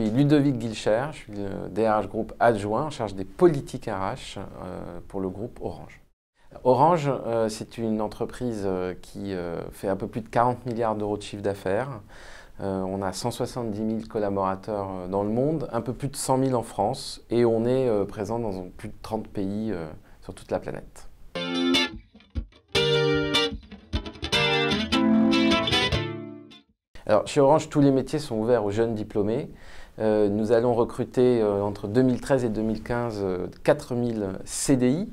suis Ludovic Guilcher, je suis le DRH groupe adjoint en charge des politiques RH pour le groupe Orange. Orange, c'est une entreprise qui fait un peu plus de 40 milliards d'euros de chiffre d'affaires. On a 170 000 collaborateurs dans le monde, un peu plus de 100 000 en France et on est présent dans plus de 30 pays sur toute la planète. Alors, chez Orange, tous les métiers sont ouverts aux jeunes diplômés. Nous allons recruter entre 2013 et 2015 4000 CDI.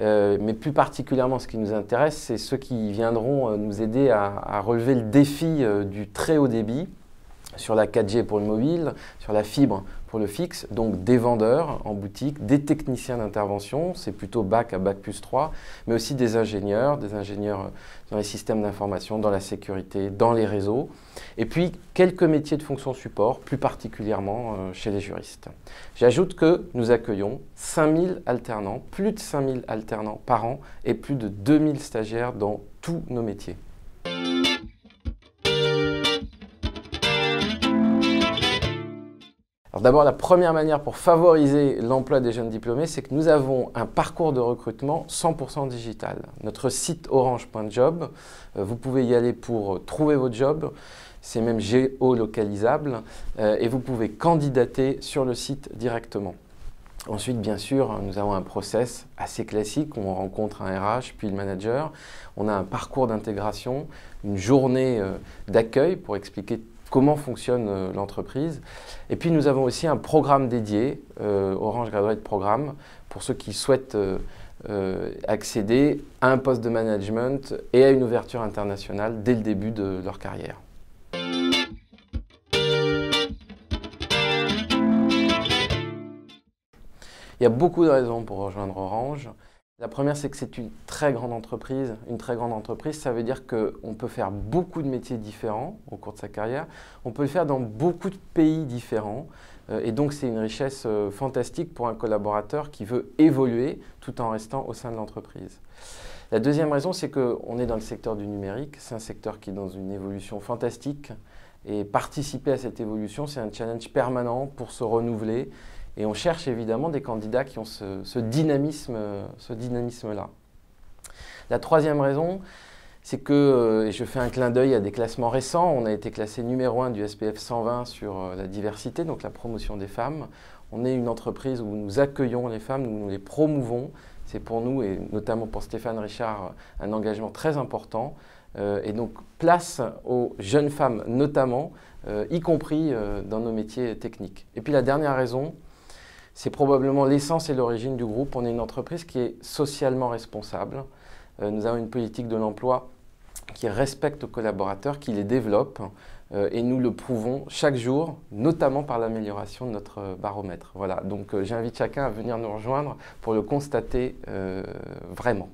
Mais plus particulièrement, ce qui nous intéresse, c'est ceux qui viendront nous aider à relever le défi du très haut débit sur la 4G pour le mobile, sur la fibre pour le fixe, donc des vendeurs en boutique, des techniciens d'intervention, c'est plutôt bac à bac plus 3, mais aussi des ingénieurs dans les systèmes d'information, dans la sécurité, dans les réseaux, et puis quelques métiers de fonction support, plus particulièrement chez les juristes. J'ajoute que nous accueillons 5000 alternants, plus de 5000 alternants par an et plus de 2000 stagiaires dans tous nos métiers. D'abord, la première manière pour favoriser l'emploi des jeunes diplômés, c'est que nous avons un parcours de recrutement 100% digital. Notre site orange.job, vous pouvez y aller pour trouver votre job, c'est même géolocalisable et vous pouvez candidater sur le site directement. Ensuite, bien sûr, nous avons un process assez classique où on rencontre un RH puis le manager. On a un parcours d'intégration, une journée d'accueil pour expliquer comment fonctionne l'entreprise. Et puis nous avons aussi un programme dédié, Orange Graduate Programme, pour ceux qui souhaitent accéder à un poste de management et à une ouverture internationale dès le début de leur carrière. Il y a beaucoup de raisons pour rejoindre Orange. La première, c'est que c'est une très grande entreprise. Une très grande entreprise, ça veut dire qu'on peut faire beaucoup de métiers différents au cours de sa carrière. On peut le faire dans beaucoup de pays différents. Et donc, c'est une richesse fantastique pour un collaborateur qui veut évoluer tout en restant au sein de l'entreprise. La deuxième raison, c'est qu'on est dans le secteur du numérique. C'est un secteur qui est dans une évolution fantastique. Et participer à cette évolution, c'est un challenge permanent pour se renouveler. Et on cherche évidemment des candidats qui ont ce dynamisme-là. La troisième raison, c'est que, et je fais un clin d'œil à des classements récents, on a été classé numéro 1 du SPF 120 sur la diversité, donc la promotion des femmes. On est une entreprise où nous accueillons les femmes, où nous les promouvons. C'est pour nous, et notamment pour Stéphane Richard, un engagement très important. Et donc place aux jeunes femmes notamment, y compris dans nos métiers techniques. Et puis la dernière raison, c'est probablement l'essence et l'origine du groupe. On est une entreprise qui est socialement responsable. Nous avons une politique de l'emploi qui respecte aux collaborateurs, qui les développe et nous le prouvons chaque jour, notamment par l'amélioration de notre baromètre. Voilà, donc j'invite chacun à venir nous rejoindre pour le constater vraiment.